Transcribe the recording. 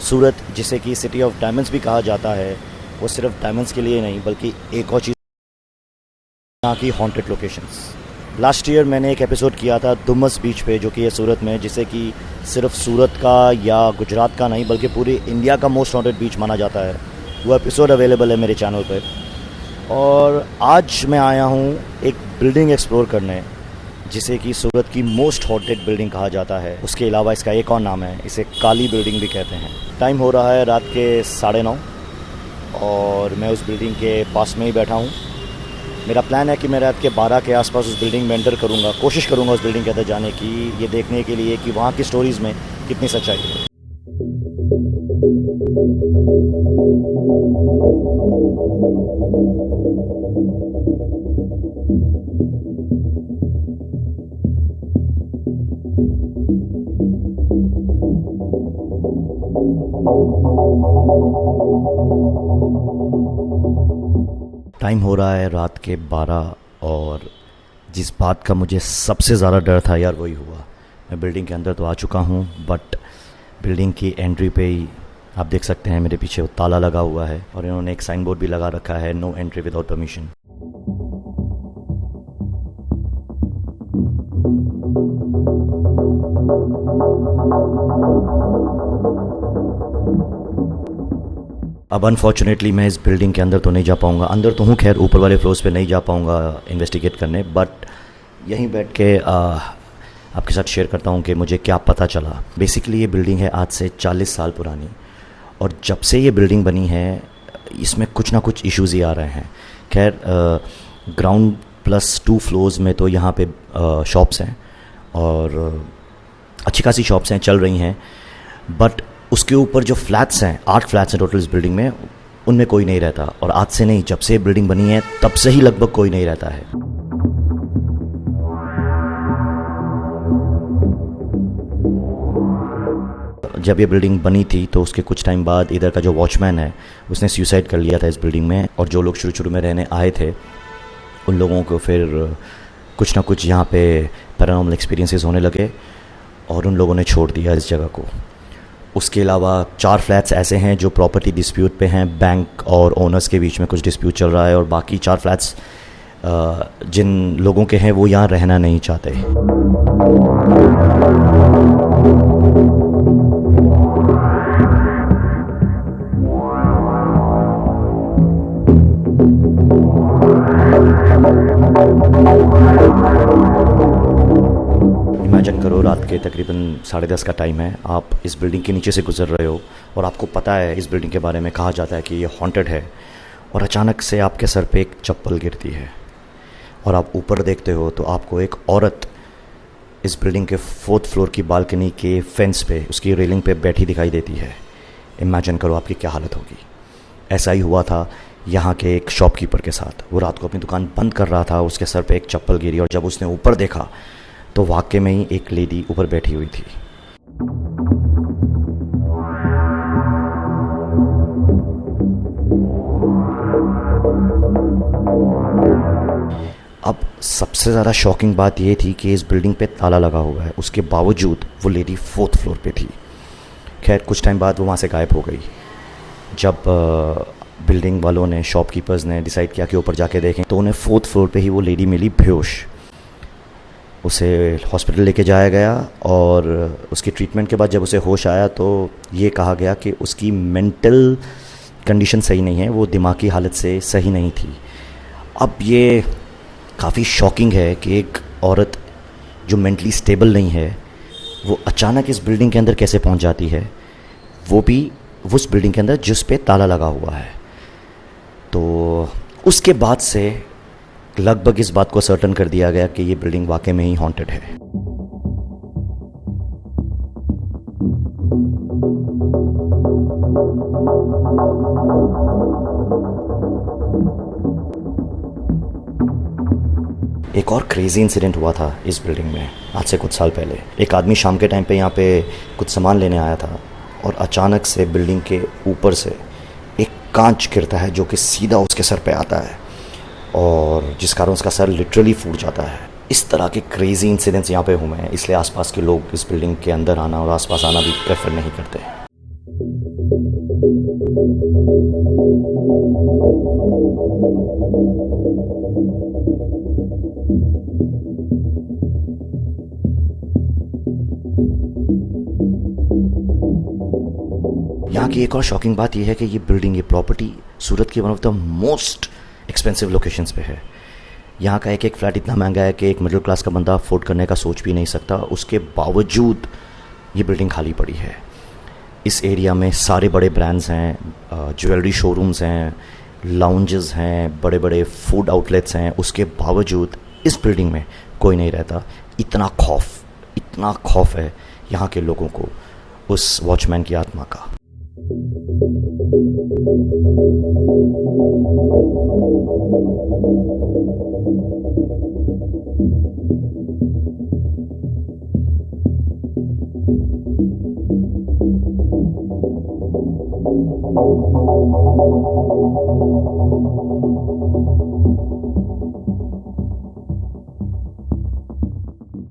सूरत, जिसे कि city of diamonds भी कहा जाता है, वो सिर्फ डायमंड्स के लिए नहीं बल्कि एक और चीज़, यहाँ की हॉन्टेड लोकेशंस। लास्ट ईयर मैंने एक एपिसोड किया था दुमस बीच पे, जो कि है सूरत में, जिसे कि सिर्फ सूरत का या गुजरात का नहीं बल्कि पूरी इंडिया का मोस्ट हॉन्टेड बीच माना जाता है। वो एपिसोड अवेलेबल है मेरे चैनल पर। और आज मैं आया हूँ एक बिल्डिंग एक्सप्लोर करने, जिसे कि सूरत की मोस्ट हॉन्टेड बिल्डिंग कहा जाता है। उसके अलावा इसका एक और नाम है, इसे काली बिल्डिंग भी कहते हैं। टाइम हो रहा है रात के 9:30 और मैं उस बिल्डिंग के पास में ही बैठा हूँ। मेरा प्लान है कि मैं रात के 12 के आसपास उस बिल्डिंग में एंटर करूँगा, कोशिश करूँगा उस बिल्डिंग के अंदर जाने की, ये देखने के लिए कि वहाँ की स्टोरीज़ में कितनी सच्चाई है। टाइम हो रहा है रात के 12 और जिस बात का मुझे सबसे ज़्यादा डर था यार, वही हुआ। मैं बिल्डिंग के अंदर तो आ चुका हूँ, बट बिल्डिंग की एंट्री पे ही आप देख सकते हैं मेरे पीछे वो ताला लगा हुआ है और इन्होंने एक साइन बोर्ड भी लगा रखा है, नो एंट्री विदाउट परमिशन। अब अनफॉर्चुनेटली मैं इस बिल्डिंग के अंदर तो नहीं जा पाऊँगा। अंदर तो हूँ खैर, ऊपर वाले फ्लोर्स पे नहीं जा पाऊँगा इन्वेस्टिगेट करने, बट यहीं बैठ के आपके साथ शेयर करता हूँ कि मुझे क्या पता चला। बेसिकली ये बिल्डिंग है आज से 40 साल पुरानी, और जब से ये बिल्डिंग बनी है इसमें कुछ ना कुछ इश्यूज़ ही आ रहे हैं। खैर ग्राउंड प्लस 2 फ्लोर्स में तो यहाँ पे शॉप्स हैं और अच्छी खासी शॉप्स हैं, चल रही हैं, बट उसके ऊपर जो फ्लैट्स हैं, 8 फ्लैट्स हैं टोटल इस बिल्डिंग में, उनमें कोई नहीं रहता। और आज से नहीं, जब से बिल्डिंग बनी है तब से ही लगभग कोई नहीं रहता है। जब ये बिल्डिंग बनी थी तो उसके कुछ टाइम बाद इधर का जो वॉचमैन है उसने सुसाइड कर लिया था इस बिल्डिंग में, और जो लोग शुरू में रहने आए थे उन लोगों को फिर कुछ ना कुछ यहाँ पे पैरानॉर्मल एक्सपीरियंसेस होने लगे और उन लोगों ने छोड़ दिया इस जगह को। उसके अलावा 4 फ्लैट्स ऐसे हैं जो प्रॉपर्टी डिस्प्यूट पे हैं, बैंक और ओनर्स के बीच में कुछ डिस्प्यूट चल रहा है, और बाकी 4 फ्लैट्स जिन लोगों के हैं वो यहाँ रहना नहीं चाहते। इमेजिन करो रात के तकरीबन 10:30 का टाइम है, आप इस बिल्डिंग के नीचे से गुजर रहे हो और आपको पता है इस बिल्डिंग के बारे में कहा जाता है कि ये हॉन्टेड है, और अचानक से आपके सर पे एक चप्पल गिरती है और आप ऊपर देखते हो तो आपको एक औरत इस बिल्डिंग के 4th फ्लोर की बालकनी के फेंस पे, उसकी रेलिंग पे बैठी दिखाई देती है। इमेजिन करो आपकी क्या हालत होगी। ऐसा ही हुआ था यहाँ के एक शॉपकीपर के साथ। वो रात को अपनी दुकान बंद कर रहा था, उसके सर पे एक चप्पल गिरी और जब उसने ऊपर देखा तो वाकई में ही एक लेडी ऊपर बैठी हुई थी। अब सबसे ज़्यादा शॉकिंग बात ये थी कि इस बिल्डिंग पे ताला लगा हुआ है, उसके बावजूद वो लेडी 4th फ्लोर पे थी। खैर कुछ टाइम बाद वो वहाँ से गायब हो गई। जब बिल्डिंग वालों ने, शॉपकीपर्स ने डिसाइड किया कि ऊपर जाके देखें तो उन्हें 4th फ्लोर पे ही वो लेडी मिली बेहोश। उसे हॉस्पिटल लेके जाया गया और उसकी ट्रीटमेंट के बाद जब उसे होश आया तो ये कहा गया कि उसकी मेंटल कंडीशन सही नहीं है, वो दिमागी हालत से सही नहीं थी। अब ये काफ़ी शॉकिंग है कि एक औरत जो मेंटली स्टेबल नहीं है वो अचानक इस बिल्डिंग के अंदर कैसे पहुंच जाती है, वो भी उस बिल्डिंग के अंदर जिस पे ताला लगा हुआ है। तो उसके बाद से लगभग इस बात को सर्टन कर दिया गया कि ये बिल्डिंग वाकई में ही हॉन्टेड है। एक और क्रेजी इंसिडेंट हुआ था इस बिल्डिंग में आज से कुछ साल पहले। एक आदमी शाम के टाइम पे यहाँ पे कुछ सामान लेने आया था और अचानक से बिल्डिंग के ऊपर से एक कांच गिरता है जो कि सीधा उसके सर पे आता है और जिस कारण उसका सर लिटरली फूट जाता है। इस तरह के क्रेजी इंसिडेंट्स यहाँ पे हुए हैं, इसलिए आसपास के लोग इस बिल्डिंग के अंदर आना और आसपास आना भी प्रेफर नहीं करते। यहाँ की एक और शॉकिंग बात यह है कि ये बिल्डिंग, ये प्रॉपर्टी सूरत की one of the most expensive locations पे है। यहाँ का एक एक फ्लैट इतना महंगा है कि एक मिडिल क्लास का बंदा अफोर्ड करने का सोच भी नहीं सकता। उसके बावजूद ये बिल्डिंग खाली पड़ी है। इस एरिया में सारे बड़े ब्रांड्स हैं, ज्वेलरी शोरूम्स हैं, लाउंजेस हैं, बड़े बड़े फूड आउटलेट्स हैं। उसके बावजूद इस बिल्डिंग में कोई नहीं रहता। इतना खौफ है यहाँ के लोगों को उस वॉचमैन की आत्मा का।